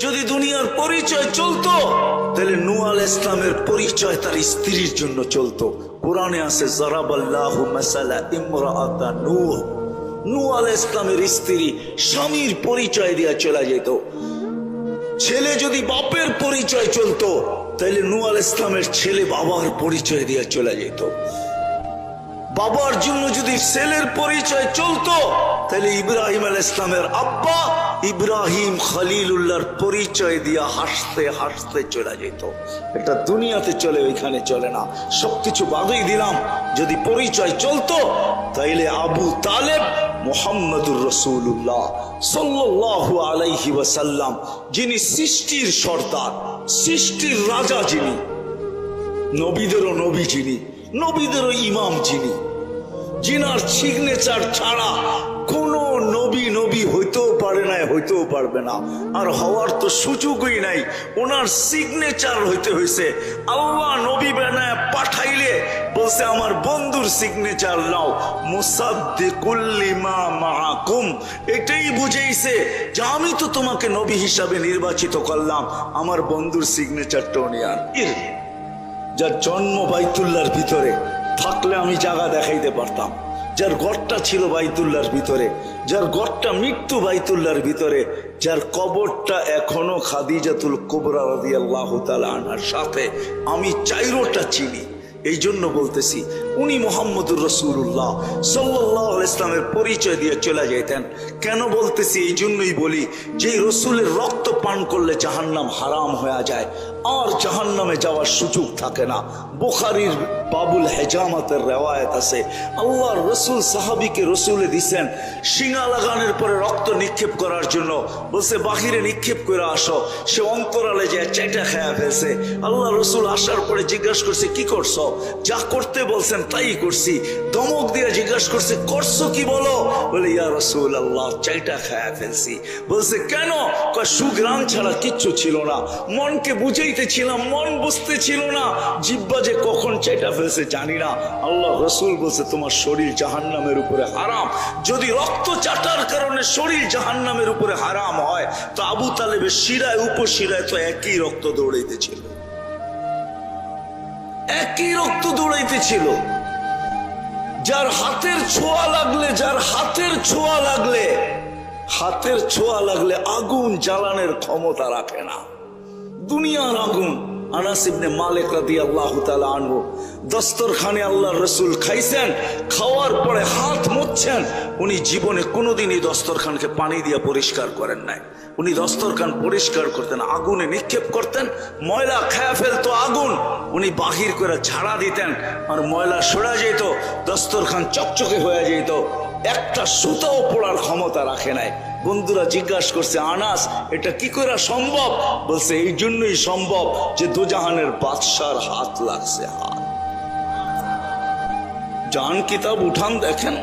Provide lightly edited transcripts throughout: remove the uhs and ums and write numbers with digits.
যদি দুনিয়ার পরিচয় চলতো তাহলে নূহ আলাইহিস সালামের পরিচয় তার স্ত্রীর জন্য চলতো। কোরআনে আছে যারাবাল্লাহু মাসালা ইমরাআতা নূহ। নূহ আলাইহিস সালামের স্ত্রী স্বামীর পরিচয় দিয়ে চলে যেত। ছেলে যদি বাপের পরিচয় চলতো তাহলে নূহ আলাইহিস সালামের ছেলে বাবার পরিচয় দিয়ে চলে যেত। বাবার জন্য যদি ছেলের পরিচয় চলতো তাহলে ইব্রাহিম আলাইহিস সালামের আব্বা ইব্রাহিম খলিলুল্লাহর পরিচয় দিয়ে হাসতে হাসতে চলে যেত। এটা দুনিয়াতে চলে, ওইখানে চলে না। সবকিছু বাদই দিলাম, যদি পরিচয় চলতো তাইলে আবু তালেব মুহাম্মদুর রাসূলুল্লাহ সাল্লাল্লাহু আলাইহি ওয়াসাল্লাম, যিনি সৃষ্টির সর্দার, সৃষ্টির রাজা, যিনি নবীদেরও নবী, যিনি নবীদেরও ইমাম, যিনি জিনার সিগনেচার ছাড়া কোন নবী নবী হইতেও পারে না, হইতেও পারবে না, আর হওয়ার তো সুযোগই নাই। ওনার সিগনেচার হইতে হয়েছে। আল্লাহ নবী বানায় পাঠাইলে বলছে আমার বন্ধুর সিগনেচার নাও, মুসাদ্দিকুল লিমা মাআকুম। এটাই বুঝাইছে যে আমি তো তোমাকে নবী হিসাবে নির্বাচিত করলাম, আমার বন্ধুর সিগনেচারটাও নিয়ে আন। যার জন্ম বাইতুল্লাহর ভিতরে থাকলে আমি জায়গা দেখাইতে পারতাম, যার ঘরটা ছিল বাইতুল্লাহর ভিতরে, যার ঘরটা মৃত্যু বাইতুল্লাহর ভিতরে, যার কবরটা এখনো খাদিজাতুল কুবরা রাদিয়াল্লাহু তাআলা আনহার সাথে, আমি চাইরোটা চিনি। এই জন্য বলতেছি উনি মুহাম্মদুর রাসূলুল্লাহ সাল্লাল্লাহু আলাইহি ওয়াসাল্লামের পরিচয় দিয়ে চলে যেতেন। কেন বলতেছি? এই জন্যই বলি যে রসুলের রক্ত পান করলে জাহান্নাম হারাম হয়ে যায়, আর জাহান্নামে যাওয়ার সুযোগ থাকে না। বুখারীর বাবুল হেজামাতের রেওয়ায়েত আছে, আল্লাহর রসুল সাহাবীকে রসুলে দিছেন শিঙা লাগানোর পরে রক্ত নিক্ষেপ করার জন্য, বলছে বাহিরে নিক্ষেপ করে আসো। সে অন্তরালে যায় চাইটা খেয়া ফেলছে। আল্লাহ রসুল আসার পরে জিজ্ঞাসা করছে কি করছো? যা করতে বলছেন তাই করছি। ধমক দিয়ে জিজ্ঞাসা করছে করছো কি বলো? বলে ইয়া রাসূলুল্লাহ চাইটা খেয়া ফেলছি। বলছে কেন? সুগ্রাম ছাড়া কিচ্ছু ছিল না, মনকে বুঝাইতেছিলাম, মন বুঝতে ছিল না, জিহ্বা যে কখন চাইটা ফেলছে জানি না। আল্লাহ রসুল বলছে তোমার শরীর জাহান্নামের উপরে হারাম। যদি রক্ত চাটার কারণে শরীর জাহান্নামের উপরে হারাম হয় তো আবু তালেবের শিরায় উপশিরায় তো একই রক্ত দৌড়াইতেছিল, একই রক্ত দৌড়াইতেছিল। যার হাতের ছোঁয়া লাগলে, যার হাতের ছোঁয়া লাগলে, হাতের ছোঁয়া লাগলে আগুন জ্বালানোর ক্ষমতা রাখে না, দুনিয়ার আগুন। আনাস ইবনে মালিক রাদিয়াল্লাহু তাআলা আনহু দস্তরখানে আল্লাহর রাসূল খাইছেন, খাওয়ার পরে হাত মুছছেন। উনি জীবনে কোনোদিনই দস্তরখানকে পানি দিয়ে পরিষ্কার করেন নাই। উনি দস্তরখান পরিষ্কার করতেন, আগুনে নিক্ষেপ করতেন, ময়লা খেয়ে ফেলতো আগুন, উনি বাহির করে ঝাড়া দিতেন আর ময়লা সরে যেত, দস্তরখান চকচকে হয়ে যেত। একটা সুতাও পড়ার ক্ষমতা রাখে নাই। বন্ধুরা জিজ্ঞাসা করছে আনাস এটা কি করে সম্ভব? বলছে এই জন্যই সম্ভব যে দুজাহানের বাদশার হাত লাগছে। হাত জান কিতাব উঠান দেখেন,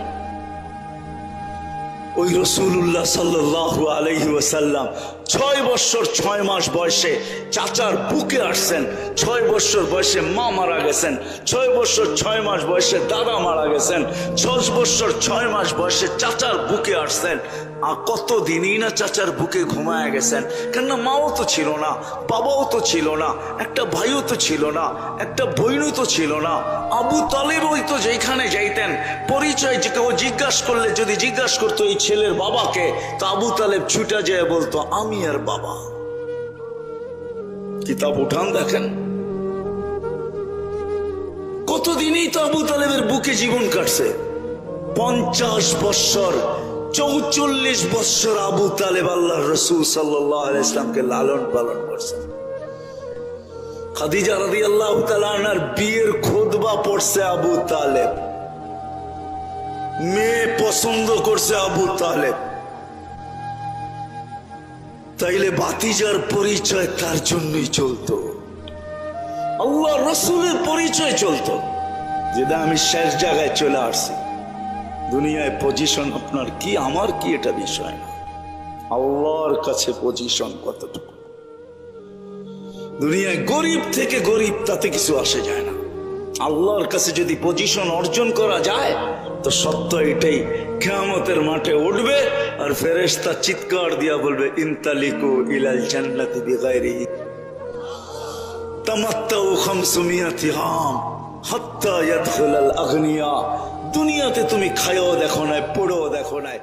ওই রাসূলুল্লাহ সাল্লাল্লাহু আলাইহি ওয়াসাল্লাম 6 বছর 6 মাস বয়সে চাচার বুকে আসছেন, 6 বছর বয়সে মা মারা গেছেন, 6 বছর 6 মাস বয়সে দাদা মারা গেছেন, 6 বছর 6 মাস বয়সে চাচার বুকে আসছেন। আর কতদিনই না চাচার বুকে ঘুমায় গেছেন, কেননা মাও তো ছিল না, বাবাও তো ছিল না, একটা ভাইও তো ছিল না, একটা বোনও তো ছিল না। আবু তালেব ওই তো যেখানে যাইতেন পরিচয় যে কেউ জিজ্ঞাসা করলে, যদি জিজ্ঞাসা করতো এই ছেলের বাবাকে, তো আবু তালেব ছুটে যায় বলতো আমি আর বাবা। কিতাব উঠান দেখেন, কতদিনই তো আবু তালেবের বুকে জীবন কাটছে। 50 বছর 44 বছর আবু তালেব আল্লাহর রাসূল সাল্লাল্লাহু আলাইহি ওয়াসাল্লামকে লালন পালন করছেন। খাদিজা রাদিয়াল্লাহু তাআলা আনহার বিয়ের খুতবা পড়ছে আবু তালেব, মেয়ে পছন্দ করছে আবু তালেব। তাইলে ভাতিজার পরিচয় তার জন্যই চলতো, আল্লাহ রসুলের পরিচয় চলতো। যেটা আমি শেষ জায়গায় চলে আসছি, দুনিয়ায় পজিশন আপনার কি আমার কি এটা বিষয় না, আল্লাহর কাছে পজিশন কতটুকু। দুনিয়ায় গরিব থেকে গরিব তাতে কিছু আসে যায় না, আল্লাহর কাছে যদি পজিশন অর্জন করা যায় তো সত্য এটাই, কিয়ামতের মাঠে উঠবে আর ফেরেশতা চিৎকার দিয়া বলবে ইনতালিকু ইলাল জান্নাতি বিগাইরি তামাত্তাউ 500 আম হাত্তা ইয়াদখুলাল আগনিয়া। দুনিয়াতে তুমি খায়ও দেখো নাই, পড়েও দেখো নাই,